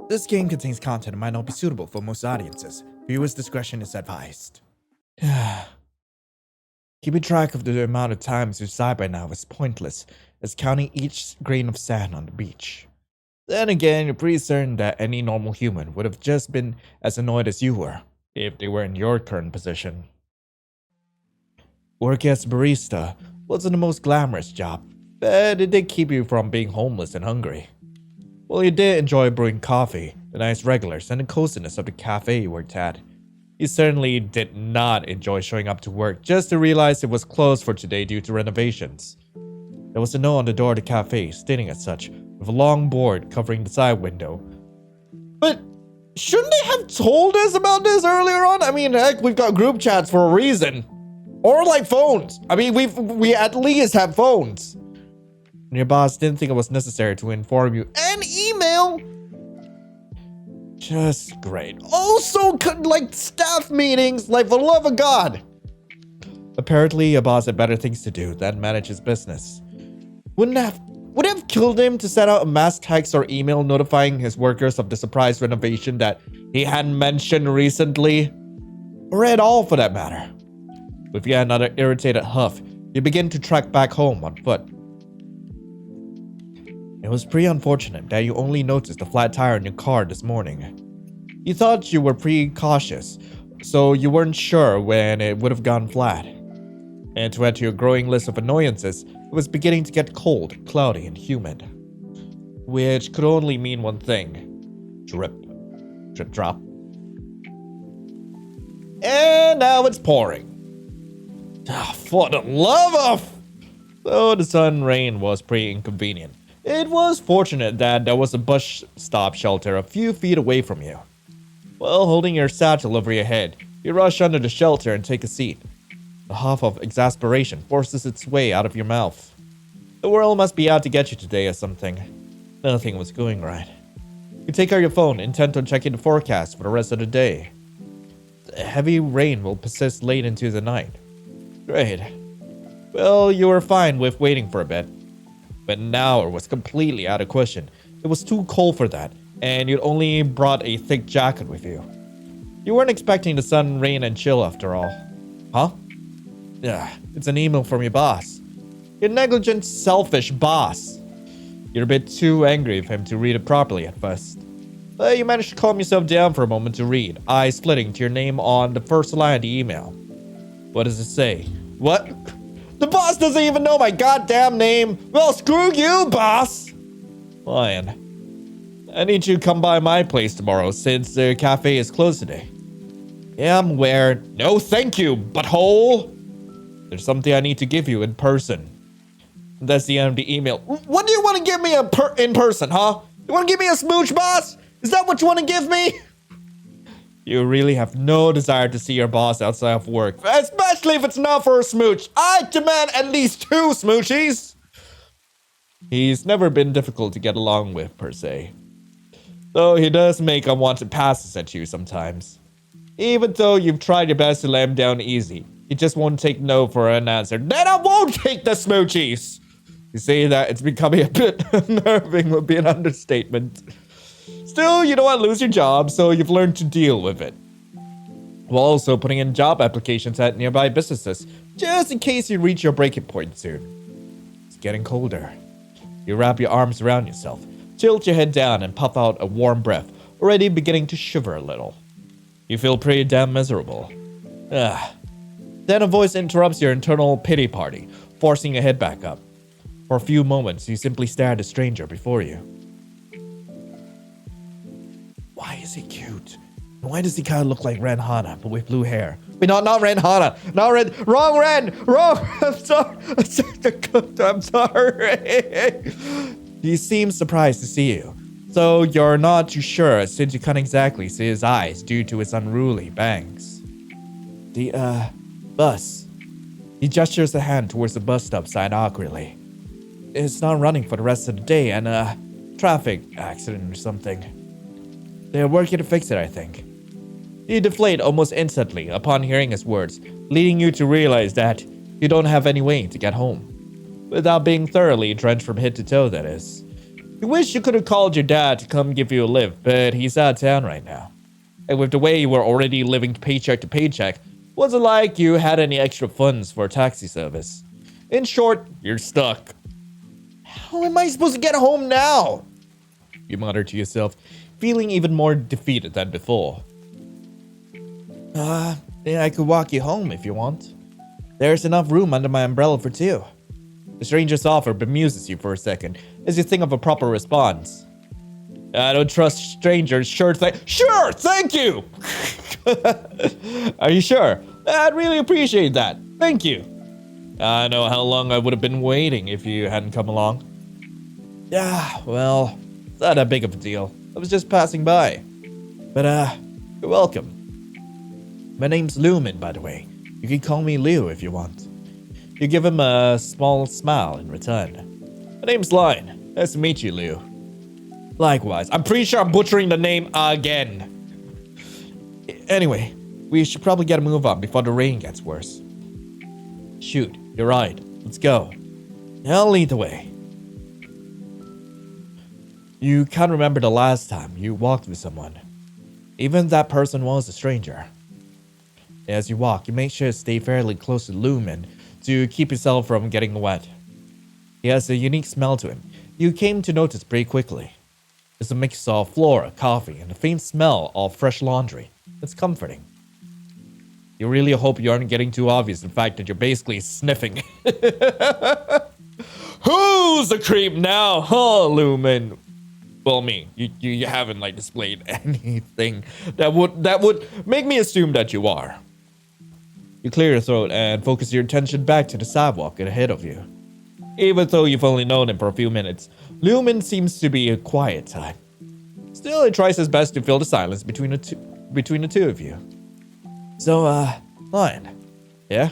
This game contains content that might not be suitable for most audiences. Viewers' discretion is advised. Keeping track of the amount of times you sigh by now is pointless, as counting each grain of sand on the beach. Then again, you're pretty certain that any normal human would have just been as annoyed as you were, if they were in your current position. Work as a barista wasn't the most glamorous job, but it did keep you from being homeless and hungry. Well, you did enjoy brewing coffee, the nice regulars, and the coziness of the cafe you worked at. You certainly did not enjoy showing up to work just to realize it was closed for today due to renovations. There was a note on the door of the cafe stating as such, with a long board covering the side window. But shouldn't they have told us about this earlier on? I mean, heck, we've got group chats for a reason. Or like phones. I mean, we at least have phones. And your boss didn't think it was necessary to inform you. And email! Just great. Also, like staff meetings, like for the love of God. Apparently, your boss had better things to do than manage his business. Would it have killed him to send out a mass text or email notifying his workers of the surprise renovation that he hadn't mentioned recently? Or at all, for that matter. With yet another irritated huff, you begin to trek back home on foot. It was pretty unfortunate that you only noticed the flat tire in your car this morning. You thought you were pretty cautious, so you weren't sure when it would have gone flat. And to add to your growing list of annoyances, it was beginning to get cold, cloudy, and humid. Which could only mean one thing. Drip. Drip drop. And now it's pouring. For the love of... Though the sun rain was pretty inconvenient, it was fortunate that there was a bus stop shelter a few feet away from you. While holding your satchel over your head, you rush under the shelter and take a seat. A huff of exasperation forces its way out of your mouth. The world must be out to get you today or something. Nothing was going right. You take out your phone, intent on checking the forecast for the rest of the day. The heavy rain will persist late into the night. Great. Well, you were fine with waiting for a bit. But an hour was completely out of question. It was too cold for that, and you'd only brought a thick jacket with you. You weren't expecting the sun, rain, and chill after all. Huh? Yeah, it's an email from your boss. Your negligent, selfish boss. You're a bit too angry with him to read it properly at first. But you managed to calm yourself down for a moment to read, eyes splitting to your name on the first line of the email. What does it say? What? The boss doesn't even know my goddamn name. Well, screw you, boss. Fine. I need you to come by my place tomorrow since the cafe is closed today. Yeah, I'm aware. No, thank you, butthole. There's something I need to give you in person. That's the end of the email. What do you want to give me in person, huh? You want to give me a smooch, boss? Is that what you want to give me? You really have no desire to see your boss outside of work, especially if it's not for a smooch. I demand at least 2 smoochies. He's never been difficult to get along with, per se. Though he does make unwanted passes at you sometimes. Even though you've tried your best to let him down easy, he just won't take no for an answer. Then I won't take the smoochies! You say that it's becoming a bit unnerving would be an understatement. Still, you don't want to lose your job, so you've learned to deal with it. While also putting in job applications at nearby businesses, just in case you reach your breaking point soon. It's getting colder. You wrap your arms around yourself, tilt your head down, and puff out a warm breath, already beginning to shiver a little. You feel pretty damn miserable. Then a voice interrupts your internal pity party, forcing your head back up. For a few moments, you simply stare at the stranger before you. Why is he cute? Why does he kind of look like Ren Hana, but with blue hair? Wait, not Ren Hana. Not Ren. Wrong Ren. Wrong. I'm sorry. I'm sorry. He seems surprised to see you. So you're not too sure since you can't exactly see his eyes due to his unruly bangs. The, bus. He gestures a hand towards the bus stop sign awkwardly. It's not running for the rest of the day and, traffic accident or something. They're working to fix it, I think. You deflate almost instantly upon hearing his words, leading you to realize that you don't have any way to get home. Without being thoroughly drenched from head to toe, that is. You wish you could have called your dad to come give you a lift, but he's out of town right now. And with the way you were already living paycheck to paycheck, wasn't like you had any extra funds for a taxi service. In short, you're stuck. How am I supposed to get home now? You muttered to yourself, feeling even more defeated than before. Yeah, I could walk you home if you want. There's enough room under my umbrella for two. The stranger's offer bemuses you for a second as you think of a proper response. I don't trust strangers. Sure, thank you! Are you sure? I'd really appreciate that. Thank you. I know how long I would have been waiting if you hadn't come along. Yeah, well, it's not that big of a deal. I was just passing by. But, you're welcome. My name's Lumen, by the way. You can call me Lou if you want. You give him a small smile in return. My name's Lion. Nice to meet you, Lou. Likewise. I'm pretty sure I'm butchering the name again. Anyway, we should probably get a move on before the rain gets worse. Shoot, you're right. Let's go. I'll lead the way. You can't remember the last time you walked with someone. Even if that person was a stranger. As you walk, you make sure to stay fairly close to Lumen to keep yourself from getting wet. He has a unique smell to him. You came to notice pretty quickly. It's a mix of flora, coffee, and a faint smell of fresh laundry. It's comforting. You really hope you aren't getting too obvious in fact that you're basically sniffing. Who's the creep now, huh, Lumen? Well, me. You haven't displayed anything that would make me assume that you are. You clear your throat and focus your attention back to the sidewalk ahead of you. Even though you've only known him for a few minutes, Lumen seems to be a quiet type. Still, he tries his best to fill the silence between the two of you. So, Lion. Yeah?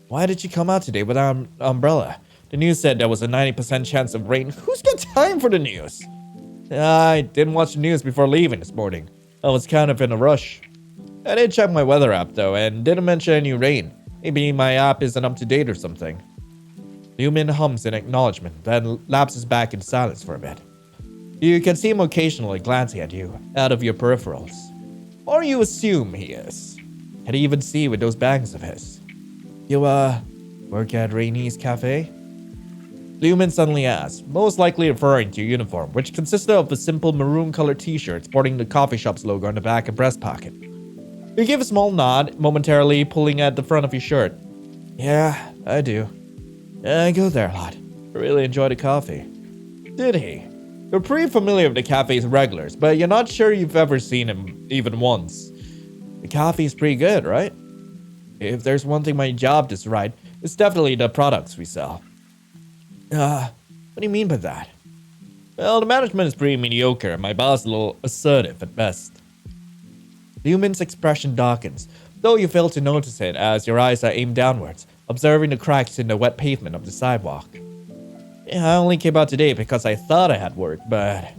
Why did you come out today without an umbrella? The news said there was a 90% chance of rain. Who's got time for the news? I didn't watch the news before leaving this morning. I was kind of in a rush. I did check my weather app though, and didn't mention any rain. Maybe my app isn't up to date or something. Lumen hums in acknowledgement, then lapses back in silence for a bit. You can see him occasionally glancing at you, out of your peripherals. Or you assume he is. Can he even see with those bangs of his? You, work at Rainey's Cafe? Lumen suddenly asks, most likely referring to your uniform, which consisted of a simple maroon-colored t-shirt sporting the coffee shop's logo on the back and breast pocket. You give a small nod, momentarily pulling at the front of your shirt. Yeah, I do. I go there a lot. I really enjoy the coffee. Did he? You're pretty familiar with the cafe's regulars, but you're not sure you've ever seen him even once. The coffee's pretty good, right? If there's one thing my job does right, it's definitely the products we sell. What do you mean by that? Well, the management is pretty mediocre, and my boss is a little assertive at best. Lumen's expression darkens, though you fail to notice it as your eyes are aimed downwards, observing the cracks in the wet pavement of the sidewalk. Yeah, I only came out today because I thought I had work, but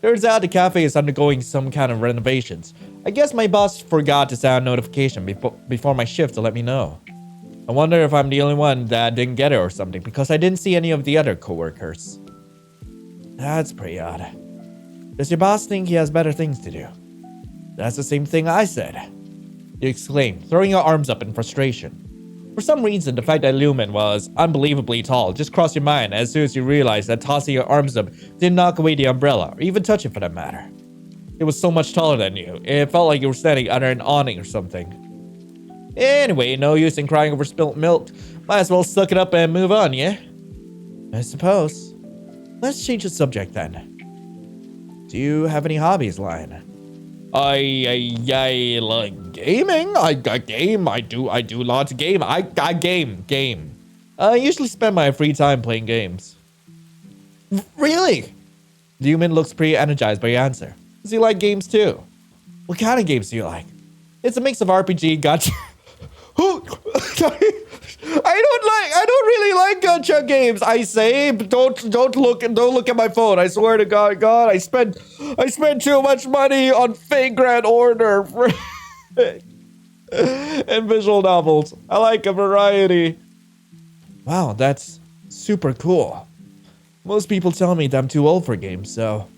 turns out the cafe is undergoing some kind of renovations. I guess my boss forgot to sound notification before my shift to let me know. I wonder if I'm the only one that didn't get it or something, because I didn't see any of the other coworkers. That's pretty odd. Does your boss think he has better things to do? That's the same thing I said. You exclaimed, throwing your arms up in frustration. For some reason, the fact that Lumen was unbelievably tall just crossed your mind as soon as you realized that tossing your arms up didn't knock away the umbrella, or even touch it for that matter. It was so much taller than you, it felt like you were standing under an awning or something. Anyway, no use in crying over spilt milk. Might as well suck it up and move on, yeah? I suppose. Let's change the subject then. Do you have any hobbies, Lion? I like gaming. I game. I do lots of game. I game. I usually spend my free time playing games. Really? Lumen looks pretty energized by your answer. Does he like games too? What kind of games do you like? It's a mix of RPG, gacha. I don't really like gacha games. I say, but don't look at my phone. I swear to God, I spent too much money on fake Grand Order and visual novels. I like a variety. Wow, that's super cool. Most people tell me that I'm too old for games, so...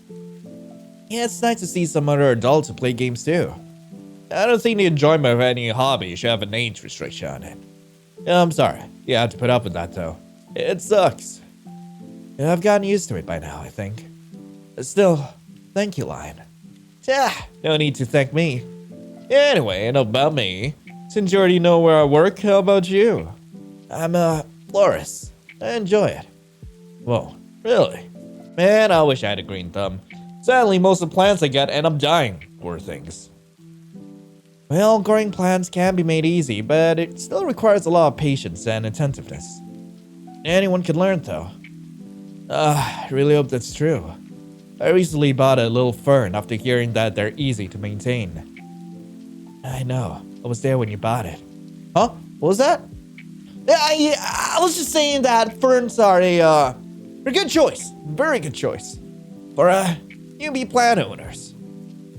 Yeah, it's nice to see some other adults who play games too. I don't think the enjoyment of any hobby should have an age restriction on it. Yeah, I'm sorry. You have to put up with that though. It sucks. Yeah, I've gotten used to it by now, I think. Still, thank you, Lion. Yeah, no need to thank me. Anyway, enough about me. Since you already know where I work, how about you? I'm a florist. I enjoy it. Whoa, really? Man, I wish I had a green thumb. Sadly, most of the plants I get end up dying, poor things. Well, growing plants can be made easy, but it still requires a lot of patience and attentiveness. Anyone can learn, though. I really hope that's true. I recently bought a little fern after hearing that they're easy to maintain. I know. I was there when you bought it. Huh? What was that? I was just saying that ferns are a good choice. Very good choice. For newbie plant owners.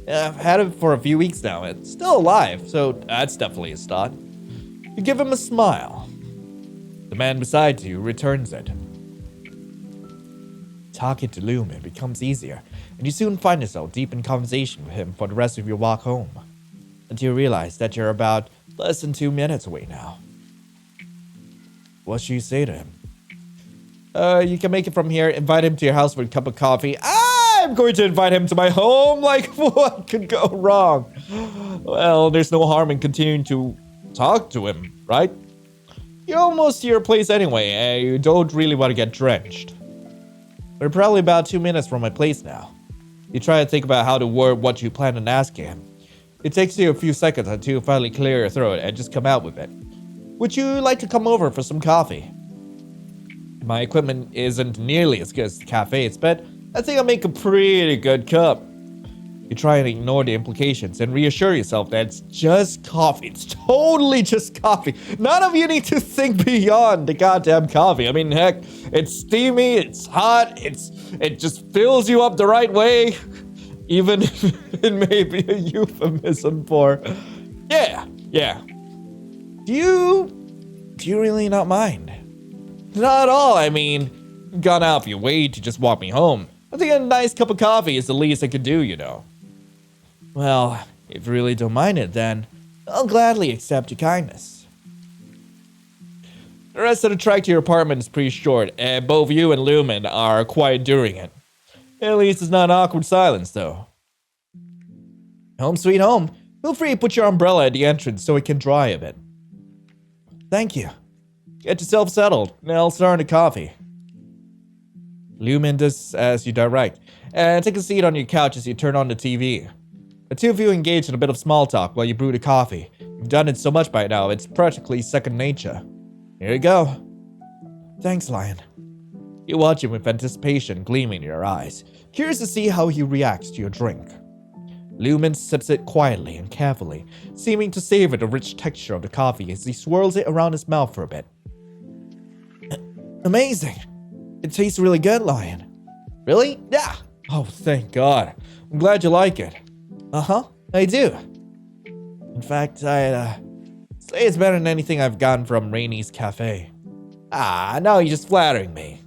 I've had it for a few weeks now. It's still alive, so that's definitely a start. You give him a smile. The man beside you returns it. Talking to Lumen becomes easier, and you soon find yourself deep in conversation with him for the rest of your walk home. Until you realize that you're about less than 2 minutes away now. What should you say to him? You can make it from here, invite him to your house for a cup of coffee. I'm going to invite him to my home? Like, what could go wrong? Well, there's no harm in continuing to talk to him, right? You're almost to your place anyway, and you don't really want to get drenched. We're probably about 2 minutes from my place now. You try to think about how to word what you plan on asking him. It takes you a few seconds until you finally clear your throat and just come out with it. Would you like to come over for some coffee? My equipment isn't nearly as good as the cafe's, but I think I'll make a pretty good cup. You try and ignore the implications and reassure yourself that it's just coffee. It's totally just coffee. None of you need to think beyond the goddamn coffee. I mean, heck, it's steamy, it's hot, it just fills you up the right way. Even if it may be a euphemism for... Yeah. Do you really not mind? Not at all, I mean, you've gone out of your way to just walk me home. I think a nice cup of coffee is the least I could do, you know. Well, if you really don't mind it, then I'll gladly accept your kindness. The rest of the trek to your apartment is pretty short, and both you and Lumen are quiet during it. At least it's not an awkward silence, though. Home sweet home. Feel free to put your umbrella at the entrance so it can dry a bit. Thank you. Get yourself settled, and I'll start on the coffee. Lumen does as you direct, and take a seat on your couch as you turn on the TV. The two of you engage in a bit of small talk while you brew the coffee. You've done it so much by now, it's practically second nature. Here you go. Thanks, Lion. You watch him with anticipation gleaming in your eyes, curious to see how he reacts to your drink. Lumen sips it quietly and carefully, seeming to savor the rich texture of the coffee as he swirls it around his mouth for a bit. Amazing! It tastes really good, Lion. Really? Yeah! Oh, thank God. I'm glad you like it. Uh-huh, I do. In fact, I'd say it's better than anything I've gotten from Rainy's Cafe. Now you're just flattering me.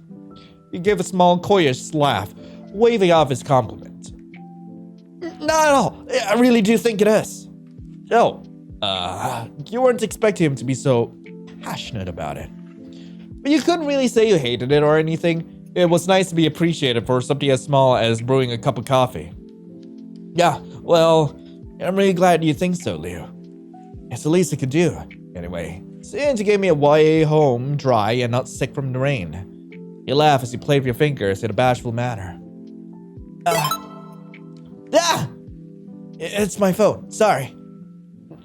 You give a small, coyish laugh, waving off his compliment. Not at all. I really do think it is. Oh, you weren't expecting him to be so passionate about it. But you couldn't really say you hated it or anything. It was nice to be appreciated for something as small as brewing a cup of coffee. Yeah, well, I'm really glad you think so, Leo. It's the least I could do. Anyway, since you gave me a way home dry and not sick from the rain. You laugh as you play with your fingers in a bashful manner. It's my phone. Sorry.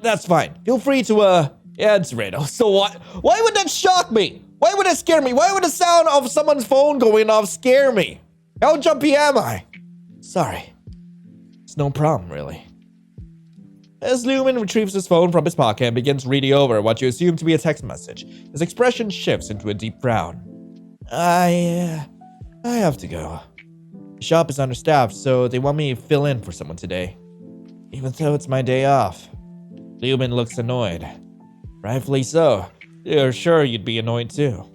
That's fine. Feel free to, answer it. Oh, so what? Why would that shock me? Why would that scare me? Why would the sound of someone's phone going off scare me? How jumpy am I? Sorry. It's no problem, really. As Lumen retrieves his phone from his pocket and begins reading over what you assume to be a text message, his expression shifts into a deep frown. I have to go. The shop is understaffed, so they want me to fill in for someone today. Even though it's my day off. Lumen looks annoyed. Rightfully so. You're sure you'd be annoyed too.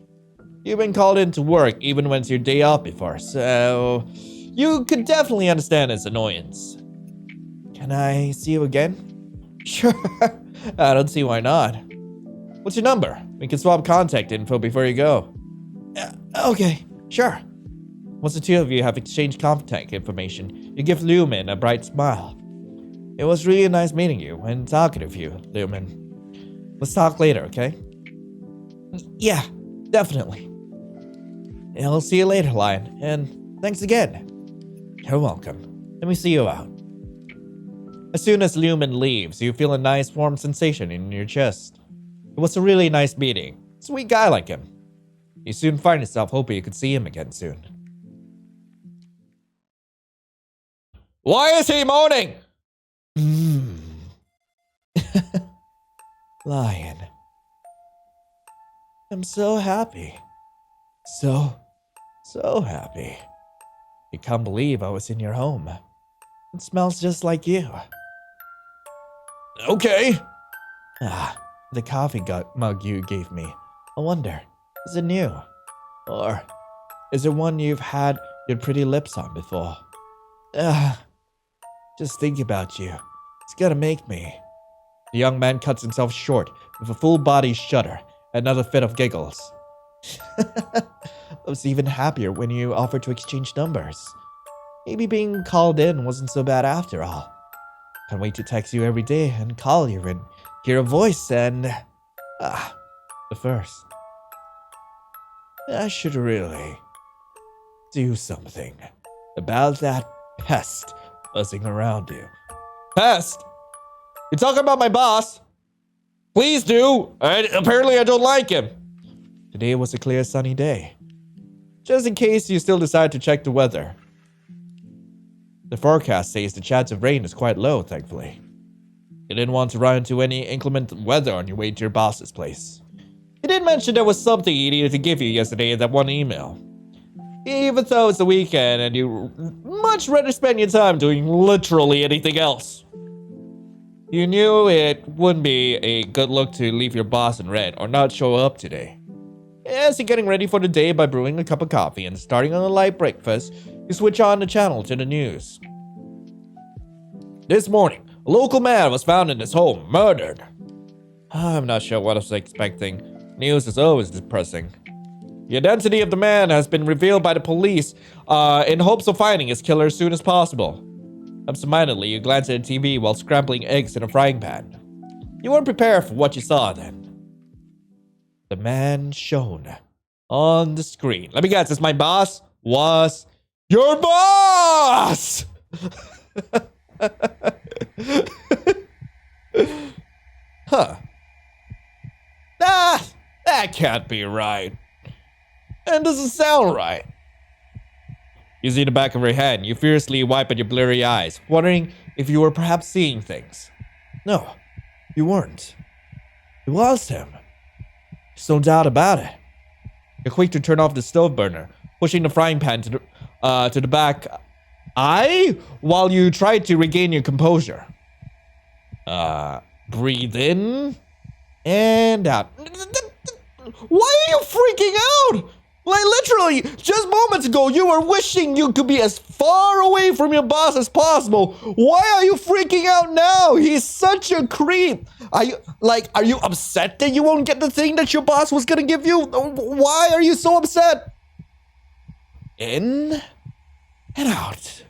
You've been called into work even when it's your day off before, so you could definitely understand his annoyance. Can I see you again? Sure, I don't see why not. What's your number? We can swap contact info before you go. Okay, sure. Once the two of you have exchanged contact information, you give Lumen a bright smile. It was really nice meeting you and talking with you, Lumen. Let's talk later, okay? Yeah, definitely. I'll see you later, Lion, and thanks again. You're welcome. Let me see you out. As soon as Lumen leaves, you feel a nice warm sensation in your chest. It was a really nice meeting. Sweet guy like him. You soon find yourself hoping you could see him again soon. Why is he moaning? Lion. I'm so happy. So happy. I can't believe I was in your home. It smells just like you. Okay. The coffee mug you gave me. I wonder, is it new? Or is it one you've had your pretty lips on before? Just thinking about you. It's gonna make me. The young man cuts himself short with a full body shudder and another fit of giggles. I was even happier when you offered to exchange numbers. Maybe being called in wasn't so bad after all. Can't wait to text you every day and call you and hear a voice and... the first. I should really do something about that pest buzzing around you. Pest? You talking about my boss? Please do. Apparently I don't like him. Today was a clear sunny day. Just in case you still decide to check the weather. The forecast says the chance of rain is quite low, thankfully. You didn't want to run into any inclement weather on your way to your boss's place. He did mention there was something he needed to give you yesterday in that one email. Even though it's the weekend and you much rather spend your time doing literally anything else. You knew it wouldn't be a good look to leave your boss in red or not show up today. As you're getting ready for the day by brewing a cup of coffee and starting on a light breakfast, you switch on the channel to the news. This morning, a local man was found in his home, murdered. I'm not sure what I was expecting. News is always depressing. The identity of the man has been revealed by the police in hopes of finding his killer as soon as possible. Absentmindedly, you glance at the TV while scrambling eggs in a frying pan. You weren't prepared for what you saw then. The man shown on the screen. Let me guess, this my boss was your boss! Huh. That can't be right. And doesn't sound right. You see the back of her head, and you fiercely wipe at your blurry eyes, wondering if you were perhaps seeing things. No, you weren't. It was him. There's no doubt about it. You're quick to turn off the stove burner, pushing the frying pan to the back eye while you try to regain your composure. Breathe in and out. Why are you freaking out? Like literally, just moments ago, you were wishing you could be as far away from your boss as possible. Why are you freaking out now? He's such a creep. Are you upset that you won't get the thing that your boss was gonna give you? Why are you so upset? In and out.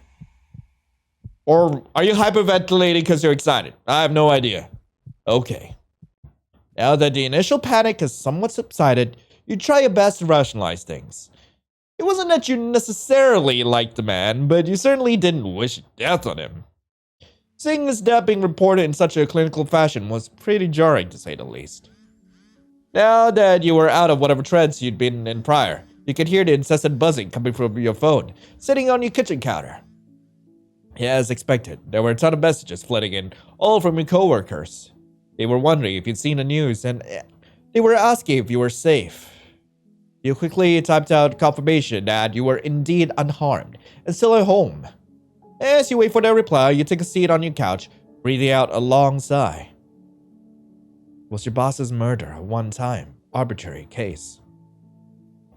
Or are you hyperventilating because you're excited? I have no idea. Okay. Now that the initial panic has somewhat subsided, you try your best to rationalize things. It wasn't that you necessarily liked the man, but you certainly didn't wish death on him. Seeing his death being reported in such a clinical fashion was pretty jarring, to say the least. Now that you were out of whatever trance you'd been in prior, you could hear the incessant buzzing coming from your phone, sitting on your kitchen counter. Yeah, as expected, there were a ton of messages flooding in, all from your coworkers. They were wondering if you'd seen the news, and they were asking if you were safe. You quickly typed out confirmation that you were indeed unharmed and still at home. As you wait for their reply, you take a seat on your couch, breathing out a long sigh. Was your boss's murder a one-time, arbitrary case?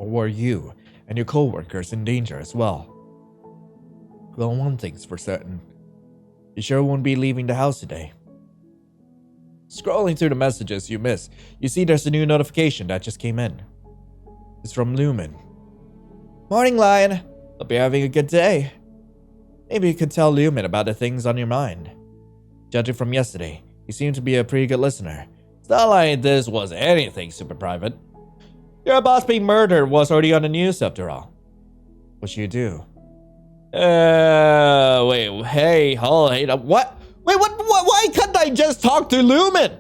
Or were you and your co-workers in danger as well? Well, one thing's for certain. You sure won't be leaving the house today. Scrolling through the messages you missed, you see there's a new notification that just came in. It's from Lumen. Morning, Lion. Hope you're having a good day. Maybe you could tell Lumen about the things on your mind. Judging from yesterday, you seem to be a pretty good listener. It's not like this was anything super private. Your boss being murdered was already on the news after all. What should you do? Wait, hey, what? Wait, what? Why couldn't I just talk to Lumen?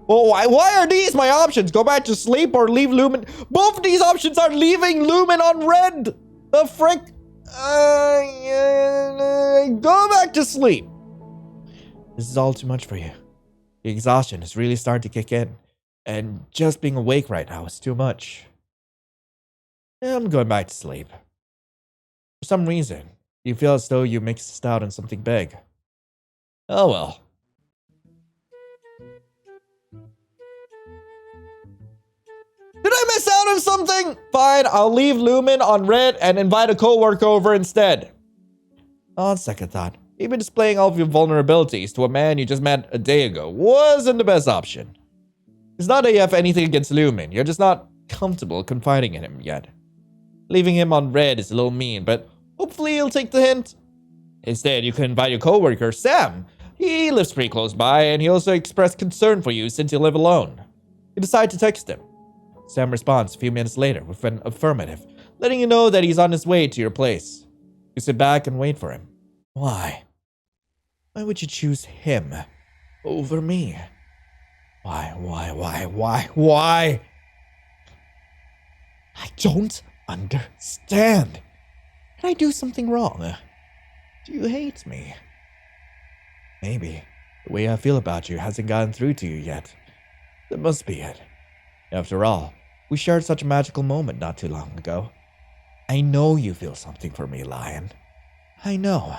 Well, why are these my options? Go back to sleep or leave Lumen? Both of these options are leaving Lumen on red. The frick? Go back to sleep. This is all too much for you. The exhaustion is really starting to kick in. And just being awake right now is too much. I'm going back to sleep. For some reason, you feel as though you mixed out on something big. Oh well. Did I miss out on something? Fine, I'll leave Lumen on red and invite a coworker over instead. On second thought, maybe displaying all of your vulnerabilities to a man you just met a day ago wasn't the best option. It's not that you have anything against Lumen, you're just not comfortable confiding in him yet. Leaving him on red is a little mean, but hopefully he'll take the hint. Instead, you can invite your coworker, Sam. He lives pretty close by, and he also expressed concern for you since you live alone. You decide to text him. Sam responds a few minutes later with an affirmative, letting you know that he's on his way to your place. You sit back and wait for him. Why? Why would you choose him over me? Why? I don't understand. Did I do something wrong? Do you hate me? Maybe the way I feel about you hasn't gotten through to you yet. That must be it. After all, we shared such a magical moment not too long ago. I know you feel something for me, Lion. I know.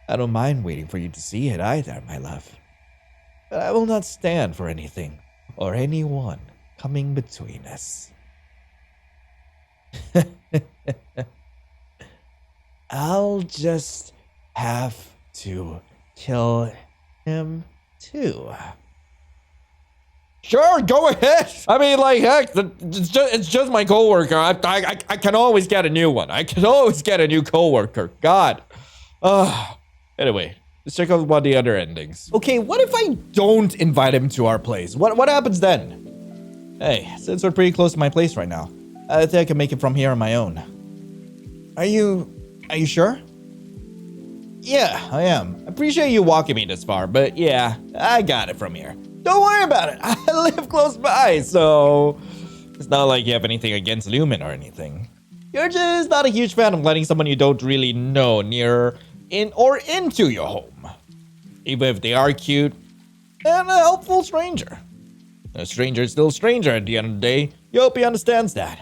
I don't mind waiting for you to see it either, my love. But I will not stand for anything or anyone coming between us. I'll just have to kill him too. Sure, go ahead. I mean, like, heck, it's just my coworker. I can always get a new one. I can always get a new coworker. God. Anyway, let's check out one of the other endings. Okay, what if I don't invite him to our place? What happens then? Hey, since we're pretty close to my place right now, I think I can make it from here on my own. Are you sure? Yeah, I am. I appreciate you walking me this far, but yeah, I got it from here. Don't worry about it. I live close by, so it's not like you have anything against Lumen or anything. You're just not a huge fan of letting someone you don't really know near in or into your home. Even if they are cute and a helpful stranger. A stranger is still a stranger at the end of the day. You hope he understands that.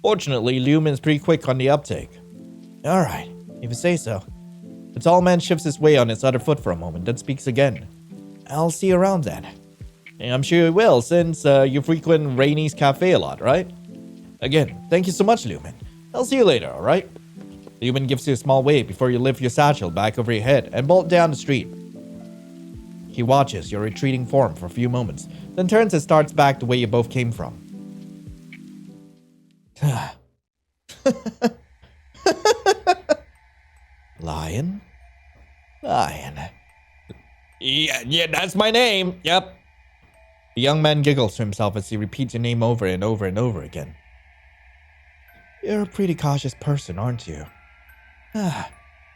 Fortunately, Lumen's pretty quick on the uptake. Alright, if you say so. The tall man shifts his weight on his other foot for a moment, then speaks again. I'll see you around then. And I'm sure you will, since you frequent Rainy's cafe a lot, right? Again, thank you so much, Lumen. I'll see you later, alright? Lumen gives you a small wave before you lift your satchel back over your head and bolt down the street. He watches your retreating form for a few moments, then turns and starts back the way you both came from. Lion? Lion. Yeah, that's my name. Yep. The young man giggles to himself as he repeats your name over and over and over again. You're a pretty cautious person, aren't you?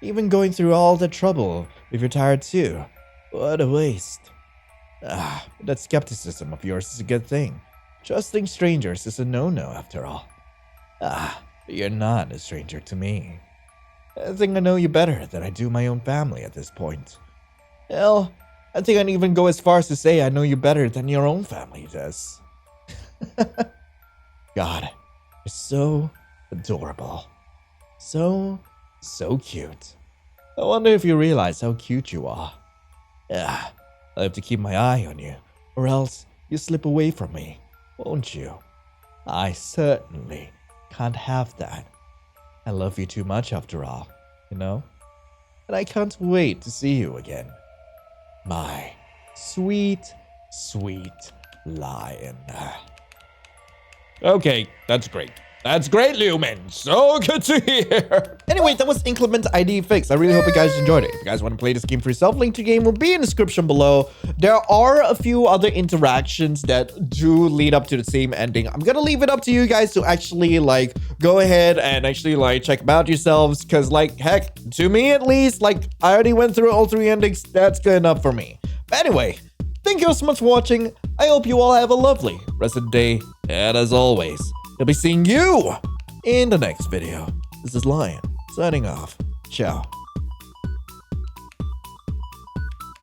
Even going through all the trouble if you're tired too. What a waste. That skepticism of yours is a good thing. Trusting strangers is a no-no after all. But you're not a stranger to me. I think I know you better than I do my own family at this point. Hell, I think I'd even go as far as to say I know you better than your own family does. God, you're so adorable. So cute. I wonder if you realize how cute you are. I have to keep my eye on you, or else you slip away from me, won't you? I certainly can't have that. I love you too much after all, you know? And I can't wait to see you again. My sweet, sweet lion. Okay, that's great. That's great, Lumen. So good to hear. Anyway, that was Inclement Idee Fixe. I really hope you guys enjoyed it. If you guys want to play this game for yourself, link to the game will be in the description below. There are a few other interactions that do lead up to the same ending. I'm gonna leave it up to you guys to actually like go ahead and actually like check them out yourselves. Cause like heck, to me at least, like I already went through all 3 endings. That's good enough for me. But anyway, thank you so much for watching. I hope you all have a lovely rest of the day. And as always, I'll be seeing you in the next video. This is Lion, signing off. Ciao.